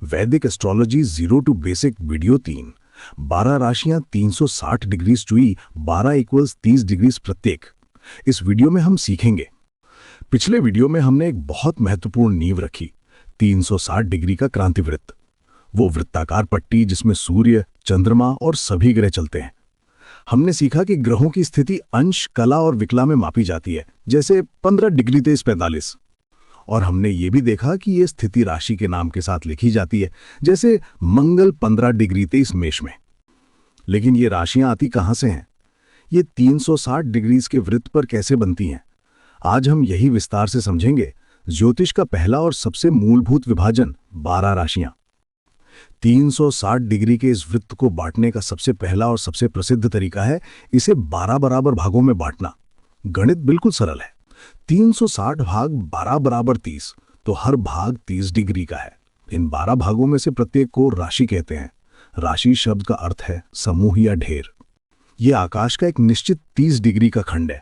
वैदिक astrology 0 to basic video 3। 12 राशियां 360 degrees चुई 12 इक्वल्स 30 डिग्रीज प्रत्येक। इस वीडियो में हम सीखेंगे। पिछले वीडियो में हमने एक बहुत महत्वपूर्ण नींव रखी, 360 डिग्री का क्रांतिवृत्त। वो वृत्ताकार पट्टी जिसमें सूर्य, चंद्रमा और सभी ग्रह चलते हैं। हमने सीखा कि ग्रहों की स्थिति अंश, कला और विकला में मापी जाती है, जैसे 15 डिग्री 23-45। और हमने ये भी देखा कि ये स्थिति राशि के नाम के साथ लिखी जाती है, जैसे मंगल 15 डिग्री 23 मेष में। लेकिन ये राशियां आती कहां से हैं? ये 360 डिग्रीज के वृत्त पर कैसे बनती हैं? आज हम यही विस्तार से समझेंगे। ज्योतिष का पहला और सबसे मूलभूत विभाजन 12 राशियां। 360 डिग्री के इस वृत्त को बांटने का सबसे पहला और सबसे प्रसिद्ध तरीका है इसे 12 बराबर भागों में बांटना। गणित बिल्कुल सरल है। 360 भाग 12 बराबर 30, तो हर भाग 30 डिग्री का है। इन 12 भागों में से प्रत्येक को राशि कहते हैं। राशि शब्द का अर्थ है समूह या ढेर। यह आकाश का एक निश्चित 30 डिग्री का खंड है।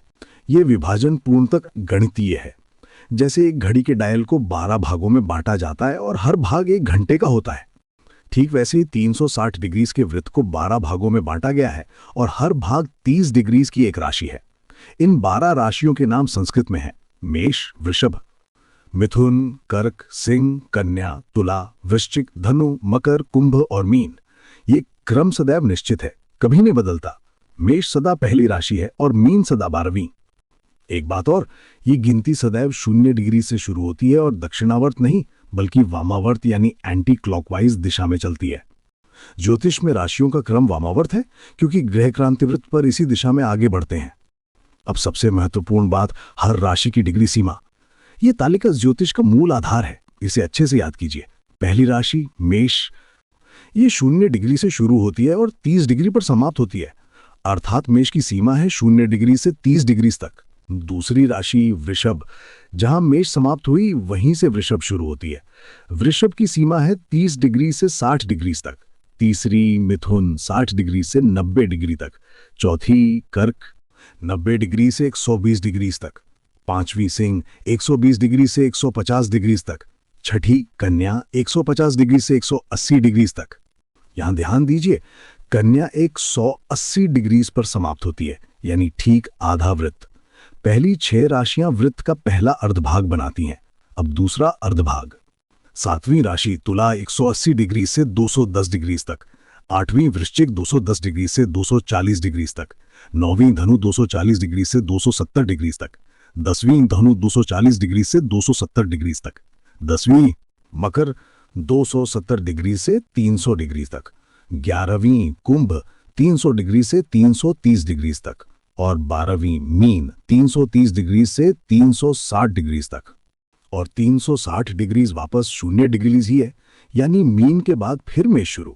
यह विभाजन पूर्णतः गणितीय है। जैसे एक घड़ी के डायल को 12 भागों में बांटा जाता है और हर भाग 1 घंटे का होता है, ठीक वैसे ही 360 डिग्रीज के वृत्त को 12 भागों में बांटा गया है और हर भाग 30 डिग्रीज की एक राशि है। इन 12 राशियों के नाम संस्कृत में हैं: मेष, वृषभ, मिथुन, कर्क, सिंह, कन्या, तुला, वृश्चिक, धनु, मकर, कुंभ और मीन। ये क्रम सदैव निश्चित है, कभी नहीं बदलता। मेष सदा पहली राशि है और मीन सदा 12वीं। एक बात और, ये गिनती सदैव 0 डिग्री से शुरू होती है और दक्षिणावर्त नहीं बल्कि वामावर्त यानी एंटी क्लॉकवाइज दिशा में चलती है। ज्योतिष में राशियों का क्रम वामावर्त है क्योंकि ग्रह क्रांतिवृत्त पर इसी दिशा में आगे बढ़ते हैं। अब सबसे महत्वपूर्ण बात, हर राशि की डिग्री सीमा। यह तालिका ज्योतिष का मूल आधार है, इसे अच्छे से याद कीजिए। पहली राशि मेष, ये 0 डिग्री से शुरू होती है और 30 डिग्री पर समाप्त होती है, अर्थात मेष की सीमा है 0 डिग्री से 30 डिग्री तक। दूसरी राशि वृषभ, जहां मेष समाप्त हुई वहीं से वृषभ शुरू होती है। वृषभ की सीमा है 30 डिग्री से 60 डिग्री तक। तीसरी मिथुन, 60 डिग्री से 90 डिग्री तक। चौथी कर्क, 90 डिग्री से 120 डिग्री तक। पांचवी सिंह, 120 डिग्री से 150 डिग्री तक। छठी कन्या, 150 डिग्री से 180 डिग्री तक। यहां ध्यान दीजिए, कन्या 180 डिग्री पर समाप्त होती है, यानी ठीक आधा वृत्त। पहली 6 राशियां वृत्त का पहला अर्धभाग बनाती हैं। अब दूसरा अर्धभाग। 7वीं राशि तुला, 180 डिग्री से 210 डिग्री तक। 8वीं वृश्चिक, 210 डिग्री से 240 डिग्री तक। 9वीं धनु, 240 डिग्री से 270 डिग्री तक। 10वीं धनु, 240 डिग्री से 270 डिग्री तक। 10वीं मकर, 270 डिग्री से 300 डिग्री तक। 11वीं कुंभ, 300 डिग्री से 330 डिग्री तक। और 12वीं मीन, 330 डिग्री से 360 डिग्री तक। और 360 डिग्रीज वापस 0 डिग्रीज ही है, यानी मीन के बाद फिर मेष शुरू।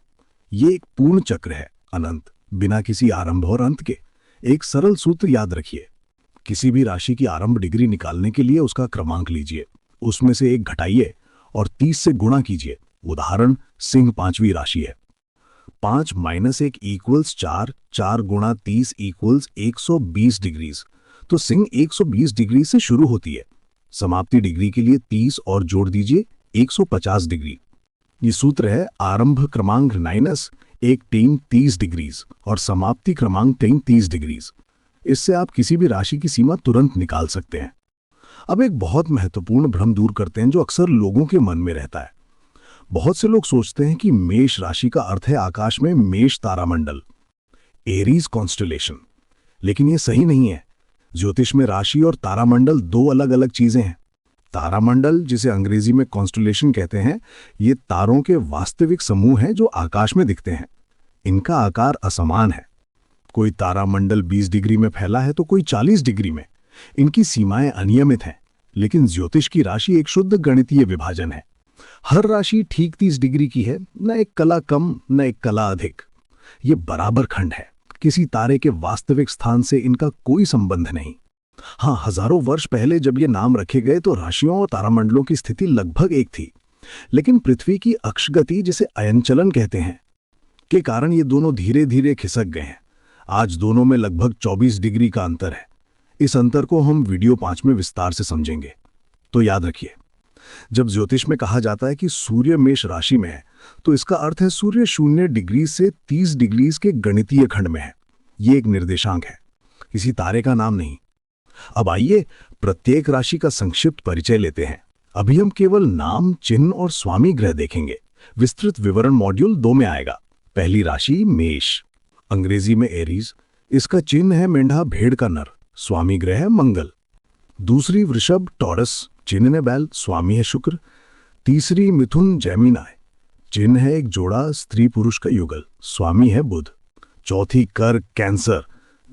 ये एक पूर्ण चक्र है, अनंत, बिना किसी आरंभ और अंत के। एक सरल सूत्र याद रखिए, किसी भी राशि की आरंभ डिग्री निकालने के लिए उसका क्रमांक लीजिए, उसमें से 1 घटाइए और 30 से गुणा कीजिए। उदाहरण, सिंह 5वीं राशि है। 5 - 1 = 4, 4 × 30 = 120 डिग्रीज। तो सिंह 120 डिग्री से शुरू होती है। समाप्ति डिग्री के लिए 30 और जोड़ दीजिए, 150 डिग्री। ये सूत्र है आरंभ क्रमांक -1 टीम 30 डिग्रीज और समाप्ति क्रमांक टीम 30 डिग्रीज। इससे आप किसी भी राशि की सीमा तुरंत निकाल सकते हैं। अब एक बहुत महत्वपूर्ण भ्रम दूर करते हैं जो अक्सर लोगों के मन में रहता है। बहुत से लोग सोचते हैं कि मेष राशि का अर्थ है आकाश में मेष तारामंडल, एरीज कॉन्स्टेलेशन। लेकिन यह सही नहीं है। ज्योतिष में राशि और तारामंडल 2 अलग अलग चीजें हैं। तारामंडल, जिसे अंग्रेजी में कॉन्स्टेलेशन कहते हैं, ये तारों के वास्तविक समूह हैं जो आकाश में दिखते हैं। इनका आकार असमान है। कोई तारामंडल 20 डिग्री में फैला है तो कोई 40 डिग्री में। इनकी सीमाएं अनियमित हैं, लेकिन ज्योतिष की राशि एक शुद्ध गणितीय विभाजन है। हर राशि ठीक 30 डिग्री की है, न एक कला कम न एक कला अधिक। ये बराबर खंड है। किसी तारे के वास्तविक स्थान से इनका कोई संबंध नहीं। हाँ, हजारों वर्ष पहले जब ये नाम रखे गए तो राशियों और तारामंडलों की स्थिति लगभग एक थी। लेकिन पृथ्वी की अक्षगति, जिसे अयनचलन कहते हैं, के कारण ये दोनों धीरे धीरे खिसक गए हैं। आज दोनों में लगभग 24 डिग्री का अंतर है। इस अंतर को हम वीडियो 5 में विस्तार से समझेंगे। तो याद रखिए, जब ज्योतिष में कहा जाता है कि सूर्य मेष राशि में है, तो इसका अर्थ है सूर्य 0 डिग्री से 30 डिग्री के गणितीय खंड में है। ये एक निर्देशांक है, किसी तारे का नाम नहीं। अब आइए प्रत्येक राशि का संक्षिप्त परिचय लेते हैं। अभी हम केवल नाम, चिन्ह और स्वामी ग्रह देखेंगे। विस्तृत विवरण मॉड्यूल 2 में आएगा। पहली राशि मेष, अंग्रेजी में एरीज। इसका चिन्ह है मेंढा, भेड़ का नर, स्वामी ग्रह है मंगल। दूसरी वृषभ, टॉरस, चिन्ह है बैल, स्वामी है शुक्र। तीसरी मिथुन, जेमिनाई, चिन्ह है एक जोड़ा, स्त्री पुरुष का युगल, स्वामी है बुध। चौथी कर्क, कैंसर,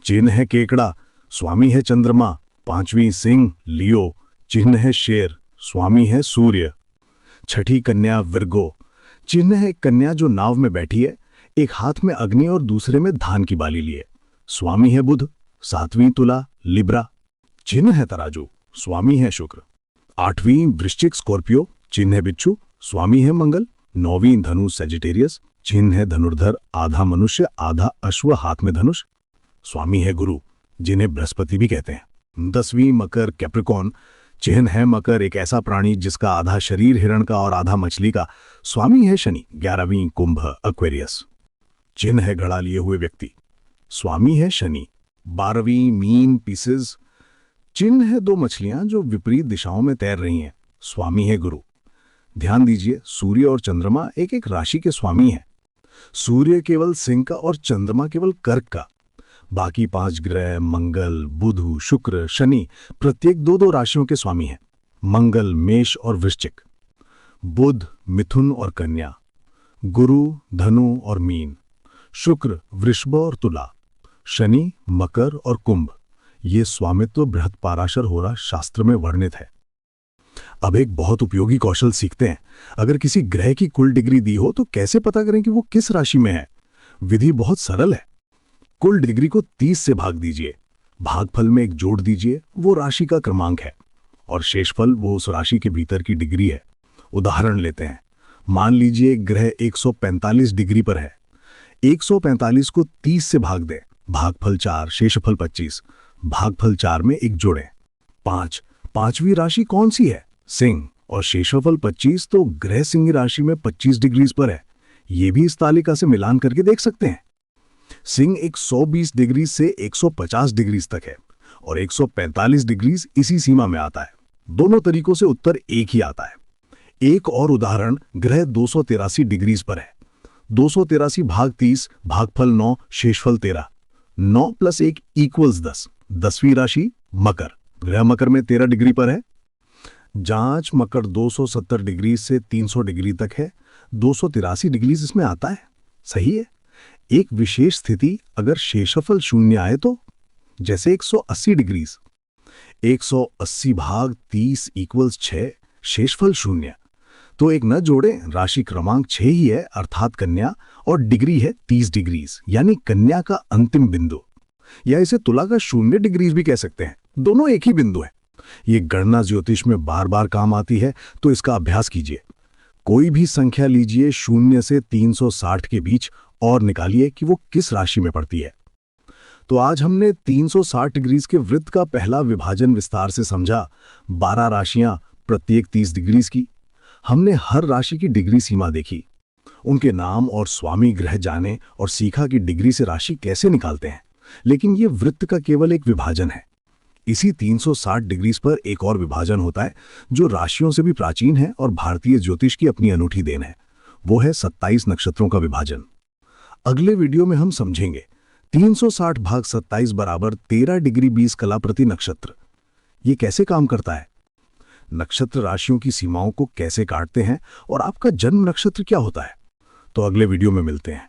चिन्ह है केकड़ा, स्वामी है चंद्रमा। पांचवी सिंह, लियो, चिन्ह है शेर, स्वामी है सूर्य। छठी कन्या, विर्गो, चिन्ह है कन्या जो नाव में बैठी है, एक हाथ में अग्नि और दूसरे में धान की बाली लिए, स्वामी है बुध। सातवीं तुला, लिब्रा, चिन्ह है तराजू, स्वामी है शुक्र। आठवीं वृश्चिक, स्कॉर्पियो, चिन्ह है बिच्छू, स्वामी है मंगल। नौवीं धनु, सेजिटेरियस, चिन्ह है धनुर्धर, आधा मनुष्य आधा अश्व, हाथ में धनुष, स्वामी है गुरु, जिन्हें बृहस्पति भी कहते हैं। 10वीं मकर, कैप्रिकॉर्न, चिन्ह है मकर, एक ऐसा प्राणी जिसका आधा शरीर हिरण का और आधा मछली का, स्वामी है शनि। 11वीं कुंभ, एक्वेरियस, चिन्ह है घड़ा लिए हुए व्यक्ति, स्वामी है शनि। 12वीं मीन, पीसेस, चिन्ह है 2 मछलियां जो विपरीत दिशाओं में तैर रही हैं, स्वामी है गुरु। ध्यान दीजिए, सूर्य और चंद्रमा एक एक राशि के स्वामी हैं। सूर्य केवल सिंह का और चंद्रमा केवल कर्क का। बाकी 5 ग्रह मंगल, बुध, शुक्र, शनि प्रत्येक 2-2 राशियों के स्वामी हैं। मंगल मेष और वृश्चिक, बुध मिथुन और कन्या, गुरु धनु और मीन, शुक्र वृषभ और तुला, शनि मकर और कुंभ। ये स्वामित्व बृहत पाराशर होरा शास्त्र में वर्णित है। अब एक बहुत उपयोगी कौशल सीखते हैं। अगर किसी ग्रह की कुल डिग्री दी हो तो कैसे पता करें कि वो किस राशि में है? विधि बहुत सरल है। कुल डिग्री को 30 से भाग दीजिए, भागफल में एक जोड़ दीजिए, वो राशि का क्रमांक है, और शेषफल वो उस राशि के भीतर की डिग्री है। उदाहरण लेते हैं, मान लीजिए ग्रह 145 डिग्री पर है। 145 को 30 से भाग दें, भागफल 4, शेषफल 25, भागफल 4 में एक जोड़ें 5। पांचवी राशि कौन सी है? सिंह, और शेषफल 25, तो ग्रह सिंह राशि में 25 डिग्रीज पर है। ये भी इस तालिका से मिलान करके देख सकते हैं। सिंह 120 डिग्री से 150 डिग्रीज तक है और 145 डिग्रीज इसी सीमा में आता है। दोनों तरीकों से उत्तर एक ही आता है। एक और उदाहरण, ग्रह 283 डिग्रीज पर है। 283 भाग 30, भागफल 9, शेषफल 13, 9 + 1 = 10। 10वीं राशि मकर, ग्रह मकर में 13 डिग्री पर है। जांच, मकर 270 डिग्री से 300 डिग्री तक है, 283 डिग्री इसमें आता है। सही है। एक विशेष स्थिति, अगर शेषफल 0 आए तो, जैसे 180 डिग्री, 180 भाग 30 = 6, शेषफल 0, तो एक न जोड़ें, राशि क्रमांक 6 ही है, अर्थात कन्या, और डिग्री है 30 डिग्री, यानी कन्या का अंतिम बिंदु, या इसे तुला का 0 डिग्री भी कह सकते हैं। दोनों एक ही बिंदु है। ये गणना ज्योतिष में बार बार काम आती है, तो इसका अभ्यास कीजिए। कोई भी संख्या लीजिए 0 से 360 के बीच और निकालिए कि वो किस राशि में पड़ती है। तो आज हमने 360 डिग्री के वृत्त का पहला विभाजन विस्तार से समझा। 12 राशियां, प्रत्येक 30 डिग्री की। हमने हर राशि की डिग्री सीमा देखी, उनके नाम और स्वामी ग्रह जाने और सीखा कि डिग्री से राशि कैसे निकालते हैं। लेकिन ये वृत्त का केवल एक विभाजन है। इसी 360 डिग्री पर एक और विभाजन होता है जो राशियों से भी प्राचीन है और भारतीय ज्योतिष की अपनी अनूठी देन है। वो है 27 नक्षत्रों का विभाजन। अगले वीडियो में हम समझेंगे 360 भाग 27 बराबर 13 डिग्री 20 कला प्रति नक्षत्र। ये कैसे काम करता है, नक्षत्र राशियों की सीमाओं को कैसे काटते हैं, और आपका जन्म नक्षत्र क्या होता है। तो अगले वीडियो में मिलते हैं।